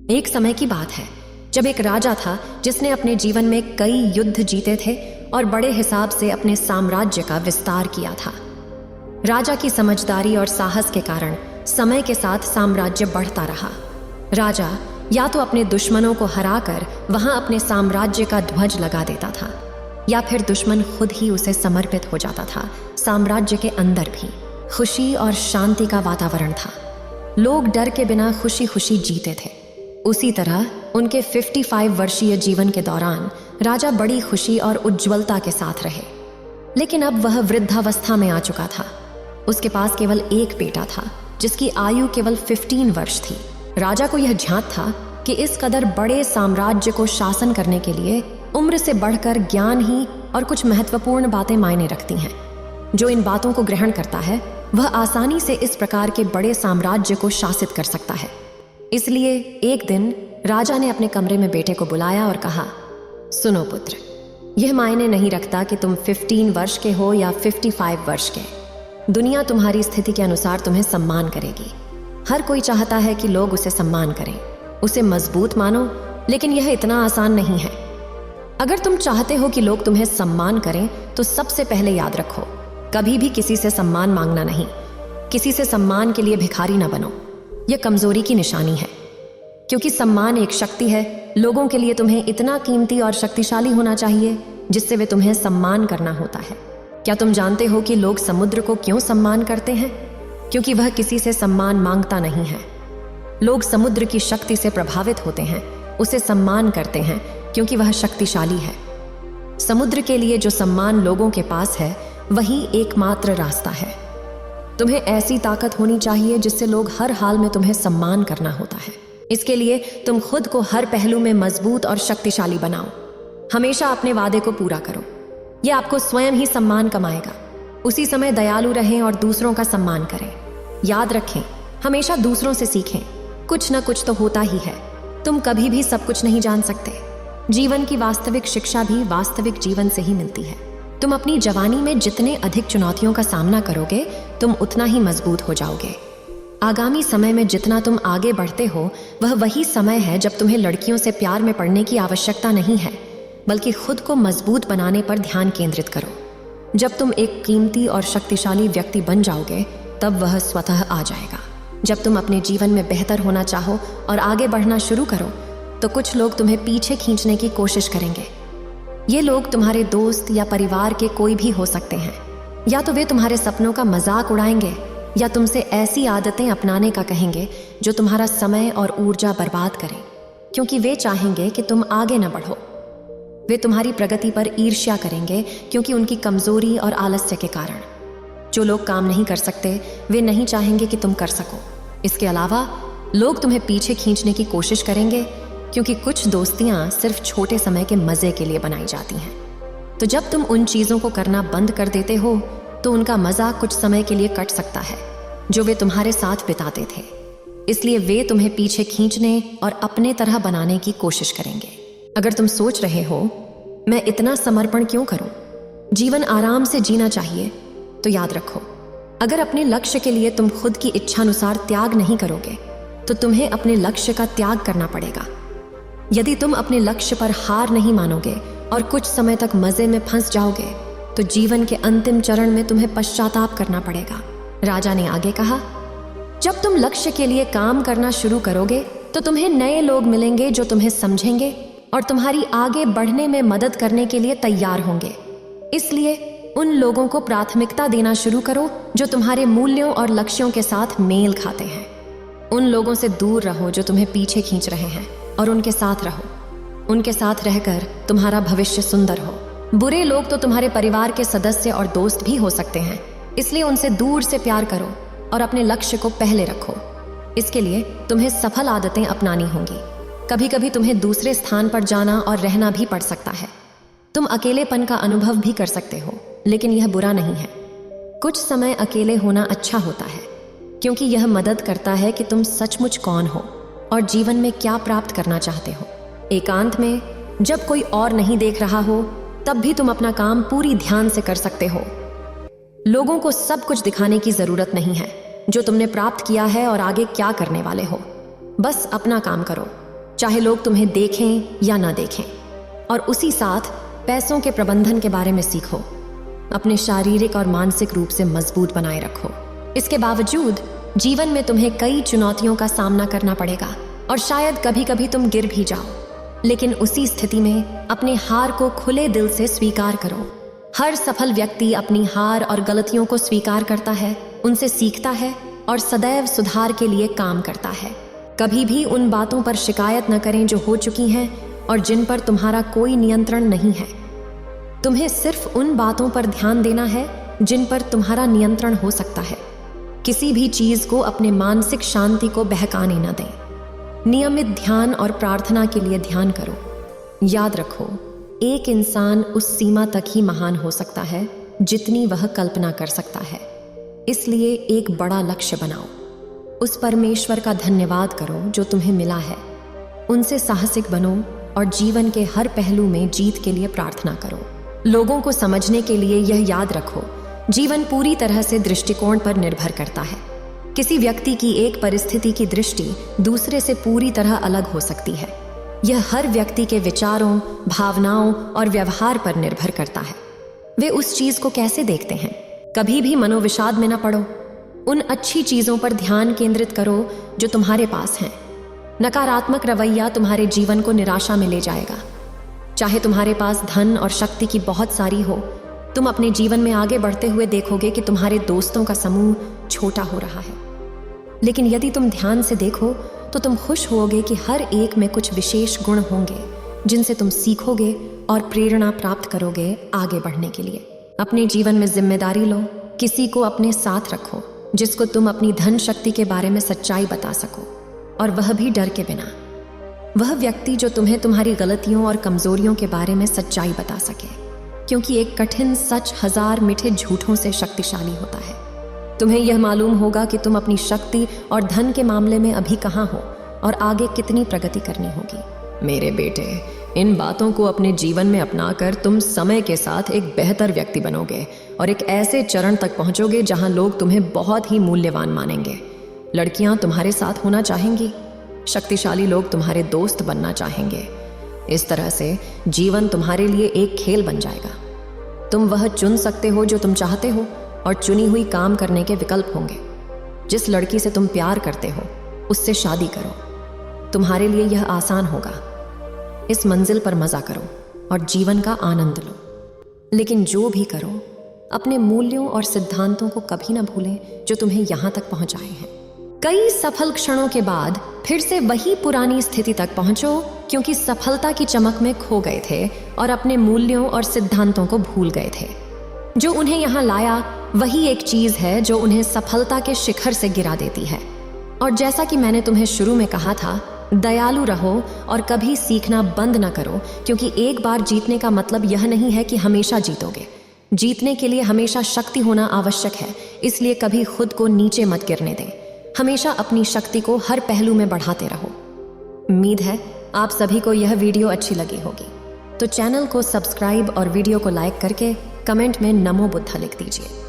एक समय की बात है जब एक राजा था जिसने अपने जीवन में कई युद्ध जीते थे और बड़े हिसाब से अपने साम्राज्य का विस्तार किया था। राजा की समझदारी और साहस के कारण समय के साथ साम्राज्य बढ़ता रहा। राजा या तो अपने दुश्मनों को हराकर वहां अपने साम्राज्य का ध्वज लगा देता था, या फिर दुश्मन खुद ही उसे समर्पित हो जाता था। साम्राज्य के अंदर भी खुशी और शांति का वातावरण था। लोग डर के बिना खुशी खुशी जीते थे। उसी तरह उनके 55 वर्षीय जीवन के दौरान राजा बड़ी खुशी और उज्ज्वलता के साथ रहे। लेकिन अब वह वृद्धावस्था में आ चुका था। उसके पास केवल एक बेटा था जिसकी आयु केवल 15 वर्ष थी। राजा को यह झांक था कि इस कदर बड़े साम्राज्य को शासन करने के लिए उम्र से बढ़कर ज्ञान ही और कुछ महत्वपूर्ण बातें मायने रखती हैं। जो इन बातों को ग्रहण करता है वह आसानी से इस प्रकार के बड़े साम्राज्य को शासित कर सकता है। इसलिए एक दिन राजा ने अपने कमरे में बेटे को बुलाया और कहा, सुनो पुत्र, यह मायने नहीं रखता कि तुम 15 वर्ष के हो या 55 वर्ष के। दुनिया तुम्हारी स्थिति के अनुसार तुम्हें सम्मान करेगी। हर कोई चाहता है कि लोग उसे सम्मान करें, उसे मजबूत मानो, लेकिन यह इतना आसान नहीं है। अगर तुम चाहते हो कि लोग तुम्हें सम्मान करें तो सबसे पहले याद रखो, कभी भी किसी से सम्मान मांगना नहीं। किसी से सम्मान के लिए भिखारी न बनो, यह कमजोरी की निशानी है। क्योंकि सम्मान एक शक्ति है। लोगों के लिए तुम्हें इतना कीमती और शक्तिशाली होना चाहिए जिससे वे तुम्हें सम्मान करना होता है। क्या तुम जानते हो कि लोग समुद्र को क्यों सम्मान करते हैं? क्योंकि वह किसी से सम्मान मांगता नहीं है। लोग समुद्र की शक्ति से प्रभावित होते हैं, उसे सम्मान करते हैं क्योंकि वह शक्तिशाली है। समुद्र के लिए जो सम्मान लोगों के पास है वही एकमात्र रास्ता है। तुम्हें ऐसी ताकत होनी चाहिए जिससे लोग हर हाल में तुम्हें सम्मान करना होता है। इसके लिए तुम खुद को हर पहलू में मजबूत और शक्तिशाली बनाओ। हमेशा अपने वादे को पूरा करो, यह आपको स्वयं ही सम्मान कमाएगा। उसी समय दयालु रहें और दूसरों का सम्मान करें। याद रखें, हमेशा दूसरों से सीखें। कुछ न कुछ तो होता ही है। तुम कभी भी सब कुछ नहीं जान सकते। जीवन की वास्तविक शिक्षा भी वास्तविक जीवन से ही मिलती है। तुम अपनी जवानी में जितने अधिक चुनौतियों का सामना करोगे तुम उतना ही मजबूत हो जाओगे। आगामी समय में जितना तुम आगे बढ़ते हो वह वही समय है जब तुम्हें लड़कियों से प्यार में पड़ने की आवश्यकता नहीं है, बल्कि खुद को मजबूत बनाने पर ध्यान केंद्रित करो। जब तुम एक कीमती और शक्तिशाली व्यक्ति बन जाओगे तब वह स्वतः आ जाएगा। जब तुम अपने जीवन में बेहतर होना चाहो और आगे बढ़ना शुरू करो तो कुछ लोग तुम्हें पीछे खींचने की कोशिश करेंगे। ये लोग तुम्हारे दोस्त या परिवार के कोई भी हो सकते हैं। या तो वे तुम्हारे सपनों का मजाक उड़ाएंगे या तुमसे ऐसी आदतें अपनाने का कहेंगे जो तुम्हारा समय और ऊर्जा बर्बाद करें, क्योंकि वे चाहेंगे कि तुम आगे न बढ़ो। वे तुम्हारी प्रगति पर ईर्ष्या करेंगे क्योंकि उनकी कमजोरी और आलस्य के कारण। जो लोग काम नहीं कर सकते वे नहीं चाहेंगे कि तुम कर सको। इसके अलावा लोग तुम्हें पीछे खींचने की कोशिश करेंगे क्योंकि कुछ दोस्तियां सिर्फ छोटे समय के मजे के लिए बनाई जाती हैं। तो जब तुम उन चीजों को करना बंद कर देते हो तो उनका मजा कुछ समय के लिए कट सकता है जो वे तुम्हारे साथ बिताते थे। इसलिए वे तुम्हें पीछे खींचने और अपने तरह बनाने की कोशिश करेंगे। अगर तुम सोच रहे हो मैं इतना समर्पण क्यों करूं, जीवन आराम से जीना चाहिए, तो याद रखो, अगर अपने लक्ष्य के लिए तुम खुद की इच्छानुसार त्याग नहीं करोगे तो तुम्हें अपने लक्ष्य का त्याग करना पड़ेगा। यदि तुम अपने लक्ष्य पर हार नहीं मानोगे और कुछ समय तक मजे में फंस जाओगे तो जीवन के अंतिम चरण में तुम्हें पश्चाताप करना पड़ेगा। राजा ने आगे कहा, जब तुम लक्ष्य के लिए काम करना शुरू करोगे तो तुम्हें नए लोग मिलेंगे जो तुम्हें समझेंगे और तुम्हारी आगे बढ़ने में मदद करने के लिए तैयार होंगे। इसलिए उन लोगों को प्राथमिकता देना शुरू करो जो तुम्हारे मूल्यों और लक्ष्यों के साथ मेल खाते हैं। उन लोगों से दूर रहो जो तुम्हें पीछे खींच रहे हैं और उनके साथ रहो। उनके साथ रहकर तुम्हारा भविष्य सुंदर हो। बुरे लोग तो तुम्हारे परिवार के सदस्य और दोस्त भी हो सकते हैं, इसलिए उनसे दूर से प्यार करो और अपने लक्ष्य को पहले रखो। इसके लिए तुम्हें सफल आदतें अपनानी होंगी। कभी कभी तुम्हें दूसरे स्थान पर जाना और रहना भी पड़ सकता है। तुम अकेलेपन का अनुभव भी कर सकते हो, लेकिन यह बुरा नहीं है। कुछ समय अकेले होना अच्छा होता है क्योंकि यह मदद करता है कि तुम सचमुच कौन हो और जीवन में क्या प्राप्त करना चाहते हो। एकांत में जब कोई और नहीं देख रहा हो तब भी तुम अपना काम पूरी ध्यान से कर सकते हो। लोगों को सब कुछ दिखाने की जरूरत नहीं है जो तुमने प्राप्त किया है और आगे क्या करने वाले हो। बस अपना काम करो। चाहे लोग तुम्हें देखें या ना देखें। और उसी साथ पैसों के प्रबंधन के बारे में सीखो। अपने शारीरिक और मानसिक रूप से मजबूत बनाए रखो। इसके बावजूद जीवन में तुम्हें कई चुनौतियों का सामना करना पड़ेगा और शायद कभी कभी तुम गिर भी जाओ, लेकिन उसी स्थिति में अपने हार को खुले दिल से स्वीकार करो। हर सफल व्यक्ति अपनी हार और गलतियों को स्वीकार करता है, उनसे सीखता है और सदैव सुधार के लिए काम करता है। कभी भी उन बातों पर शिकायत न करें जो हो चुकी हैं और जिन पर तुम्हारा कोई नियंत्रण नहीं है। तुम्हें सिर्फ उन बातों पर ध्यान देना है जिन पर तुम्हारा नियंत्रण हो सकता है। किसी भी चीज को अपने मानसिक शांति को बहकाने न दें। नियमित ध्यान और प्रार्थना के लिए ध्यान करो। याद रखो, एक इंसान उस सीमा तक ही महान हो सकता है जितनी वह कल्पना कर सकता है। इसलिए एक बड़ा लक्ष्य बनाओ। उस परमेश्वर का धन्यवाद करो जो तुम्हें मिला है। उनसे साहसिक बनो और जीवन के हर पहलू में जीत के लिए प्रार्थना करो। लोगों को समझने के लिए यह याद रखो, जीवन पूरी तरह से दृष्टिकोण पर निर्भर करता है। किसी व्यक्ति की एक परिस्थिति की दृष्टि दूसरे से पूरी तरह अलग हो सकती है। यह हर व्यक्ति के विचारों, भावनाओं और व्यवहार पर निर्भर करता है। वे उस चीज को कैसे देखते हैं। कभी भी मनोविषाद में न पड़ो। उन अच्छी चीजों पर ध्यान केंद्रित करो जो तुम्हारे पास हैं। नकारात्मक रवैया तुम्हारे जीवन को निराशा में ले जाएगा। चाहे तुम्हारे पास धन और शक्ति की बहुत सारी हो, तुम अपने जीवन में आगे बढ़ते हुए देखोगे कि तुम्हारे दोस्तों का समूह छोटा हो रहा है। लेकिन यदि तुम ध्यान से देखो तो तुम खुश होगे कि हर एक में कुछ विशेष गुण होंगे जिनसे तुम सीखोगे और प्रेरणा प्राप्त करोगे आगे बढ़ने के लिए। अपने जीवन में जिम्मेदारी लो। किसी को अपने साथ रखो जिसको तुम अपनी धन शक्ति के बारे में सच्चाई बता सको, और वह भी डर के बिना। वह व्यक्ति जो तुम्हें तुम्हारी गलतियों और कमजोरियों के बारे में सच्चाई बता सके, क्योंकि एक कठिन सच 1000 मीठे झूठों से शक्तिशाली होता है। तुम्हें यह मालूम होगा कि तुम अपनी शक्ति और धन के मामले में अभी कहाँ हो और आगे कितनी प्रगति करनी होगी। मेरे बेटे, इन बातों को अपने जीवन में अपनाकर तुम समय के साथ एक बेहतर व्यक्ति बनोगे और एक ऐसे चरण तक पहुंचोगे जहां लोग तुम्हें बहुत ही मूल्यवान मानेंगे। लड़कियां तुम्हारे साथ होना चाहेंगी, शक्तिशाली लोग तुम्हारे दोस्त बनना चाहेंगे। इस तरह से जीवन तुम्हारे लिए एक खेल बन जाएगा। तुम वह चुन सकते हो जो तुम चाहते हो और चुनी हुई काम करने के विकल्प होंगे। जिस लड़की से तुम प्यार करते हो उससे शादी करो। तुम्हारे लिए यह आसान होगा। इस मंजिल पर मजा करो और जीवन का आनंद लो। लेकिन जो भी करो, अपने मूल्यों और सिद्धांतों को कभी ना भूलें जो तुम्हें यहां तक पहुंचाए हैं। कई सफल क्षणों के बाद फिर से वही पुरानी स्थिति तक पहुंचो, क्योंकि सफलता की चमक में खो गए थे और अपने मूल्यों और सिद्धांतों को भूल गए थे। जो उन्हें यहाँ लाया वही एक चीज है जो उन्हें सफलता के शिखर से गिरा देती है। और जैसा कि मैंने तुम्हें शुरू में कहा था, दयालु रहो और कभी सीखना बंद न करो, क्योंकि एक बार जीतने का मतलब यह नहीं है कि हमेशा जीतोगे। जीतने के लिए हमेशा शक्ति होना आवश्यक है, इसलिए कभी खुद को नीचे मत गिरने दें। हमेशा अपनी शक्ति को हर पहलू में बढ़ाते रहो। उम्मीद है आप सभी को यह वीडियो अच्छी लगी होगी, तो चैनल को सब्सक्राइब और वीडियो को लाइक करके कमेंट में नमो बुद्धा लिख दीजिए।